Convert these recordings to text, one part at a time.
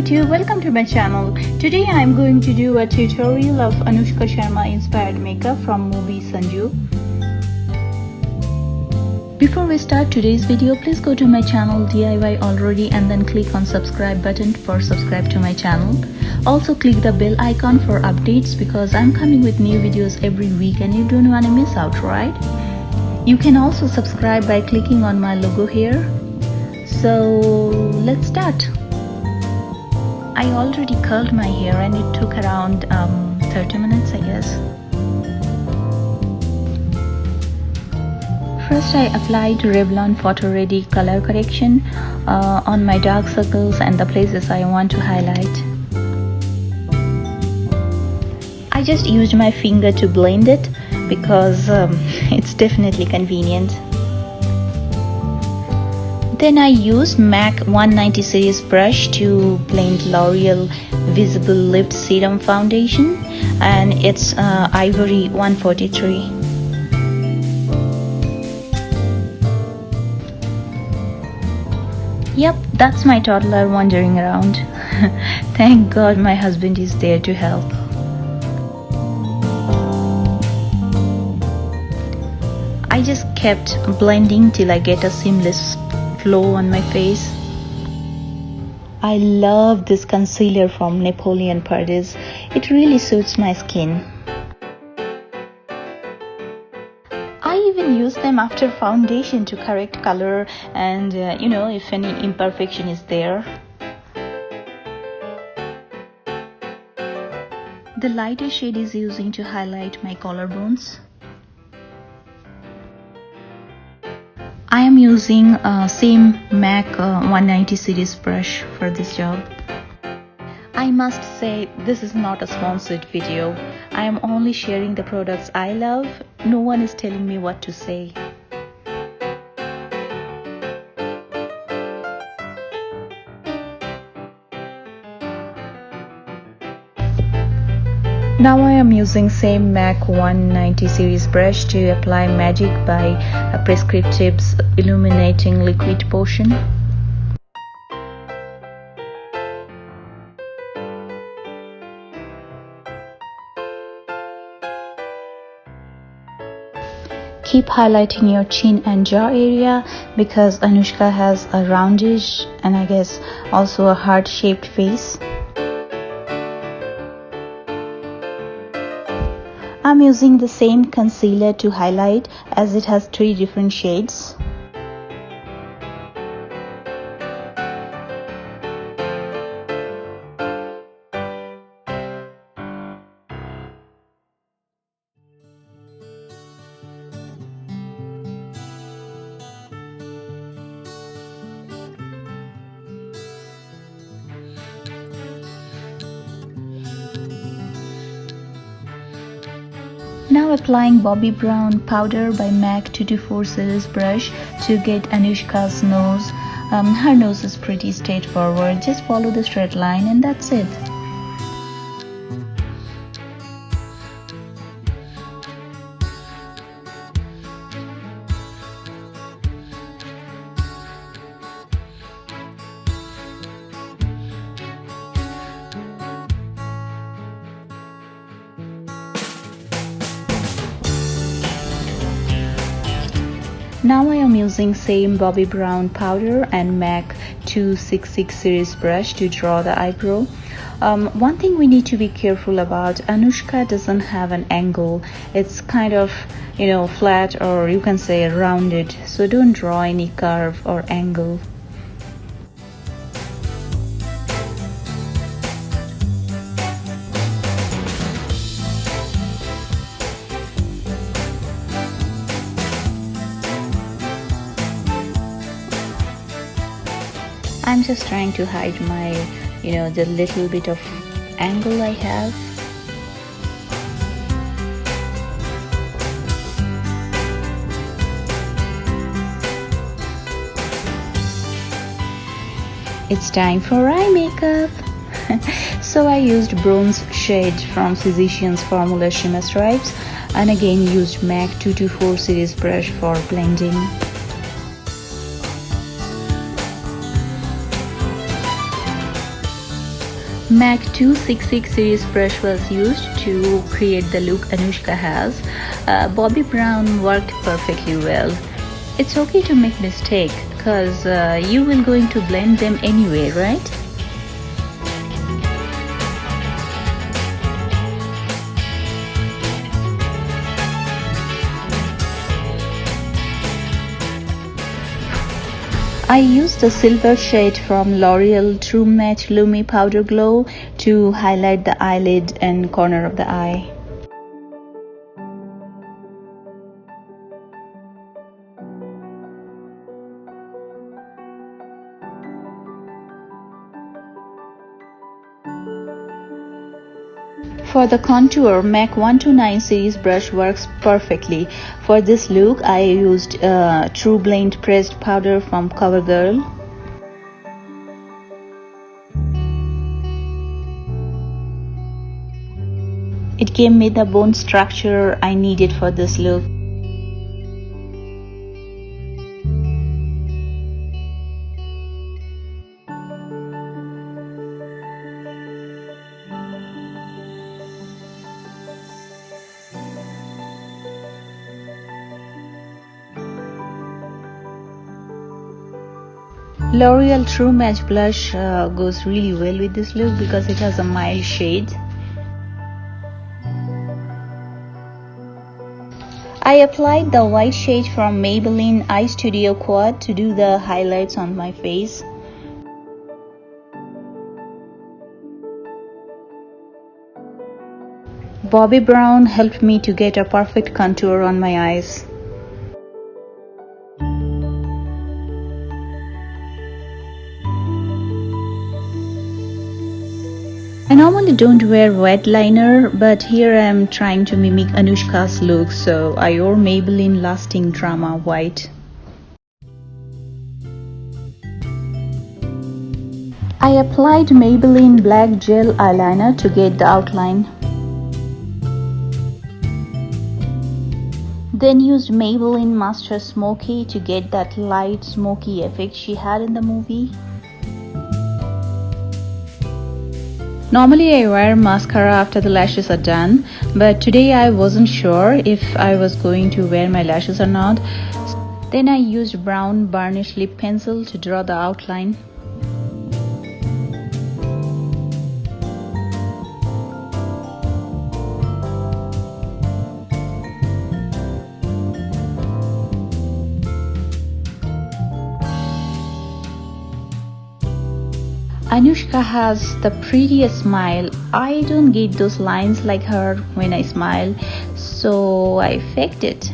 YouTube, welcome to my channel. Today I am going to do a tutorial of Anushka Sharma inspired makeup from movie Sanju. Before we start today's video, please go to my channel DIY already and then click on subscribe button for subscribe to my channel. Also click the bell icon for updates because I'm coming with new videos every week and you don't want to miss out, right? You can also subscribe by clicking on my logo here. So let's start. I already curled my hair and it took around 30 minutes, I guess. First I applied Revlon Photo Ready color correction on my dark circles and the places I want to highlight. I just used my finger to blend it because it's definitely convenient. Then I used MAC 190 series brush to blend L'Oreal Visible Lift Serum Foundation and it's Ivory 143. Yep, that's my toddler wandering around. Thank God my husband is there to help. I just kept blending till I get a seamless flow on my face. I love this concealer from Napoleon Paris. It really suits my skin. I even use them after foundation to correct color and if any imperfection is there. The lighter shade is using to highlight my collarbones. I am using same MAC 190 series brush for this job. I must say this is not a sponsored video. I am only sharing the products I love. No one is telling me what to say. Now I am using same MAC 190 series brush to apply Magic by Prescriptive's Illuminating Liquid Potion. Keep highlighting your chin and jaw area because Anushka has a roundish and I guess also a heart-shaped face. I'm using the same concealer to highlight as it has 3 different shades. Now applying Bobbi Brown powder by MAC 224 series brush to get Anushka's nose. Her nose is pretty straightforward. Just follow the straight line and that's it. Now I am using same Bobbi Brown powder and MAC 266 series brush to draw the eyebrow. One thing we need to be careful about, Anushka doesn't have an angle. It's kind of flat or you can say rounded, so don't draw any curve or angle. I'm just trying to hide my, the little bit of angle I have. It's time for eye makeup. So I used bronze shade from Physicians Formula Shimmer Stripes and again used MAC 224 series brush for blending. MAC 266 series brush was used to create the look Anushka has. Bobbi Brown worked perfectly well. It's okay to make mistakes because you will going to blend them anyway, right? I used a silver shade from L'Oreal True Match Lumi Powder Glow to highlight the eyelid and corner of the eye. For the contour, MAC 129 series brush works perfectly. For this look, I used True Blend pressed powder from CoverGirl. It gave me the bone structure I needed for this look. L'Oreal True Match blush goes really well with this look because it has a mild shade. I applied the white shade from Maybelline Eye Studio Quad to do the highlights on my face. Bobbi Brown helped me to get a perfect contour on my eyes. I normally don't wear wet liner, but here I am trying to mimic Anushka's look, so I wore Maybelline Lasting Drama White. I applied Maybelline Black Gel Eyeliner to get the outline. Then used Maybelline Master Smoky to get that light smoky effect she had in the movie. Normally I wear mascara after the lashes are done, but today I wasn't sure if I was going to wear my lashes or not. Then I used brown burnished lip pencil to draw the outline. Anushka has the prettiest smile. I don't get those lines like her when I smile, so I faked it.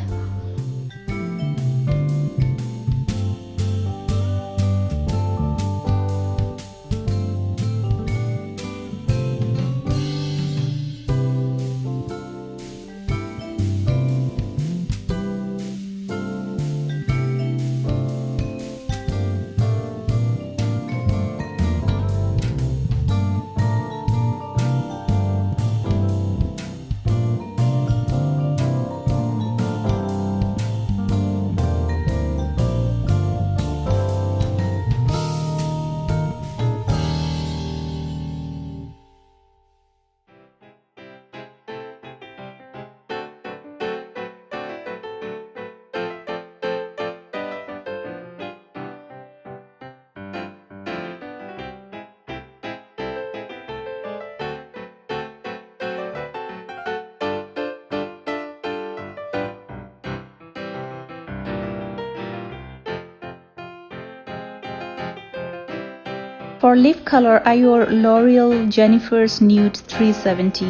For lip color, I wore L'Oreal Jennifer's Nude 370.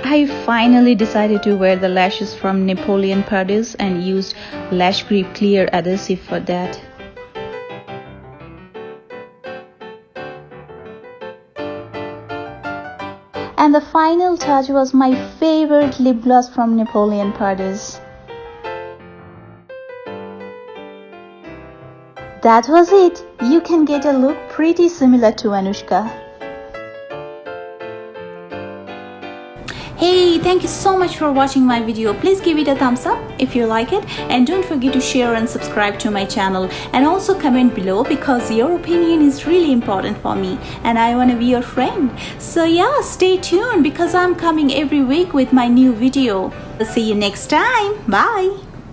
I finally decided to wear the lashes from Napoleon Paris and used Lash Grip Clear adhesive for that. And the final touch was my favorite lip gloss from Napoleon Paris. That was it. You can get a look pretty similar to Anushka. Hey, thank you so much for watching my video. Please give it a thumbs up if you like it, and don't forget to share and subscribe to my channel, and also comment below because your opinion is really important for me and I want to be your friend. So yeah, stay tuned because I'm coming every week with my new video. See you next time. Bye.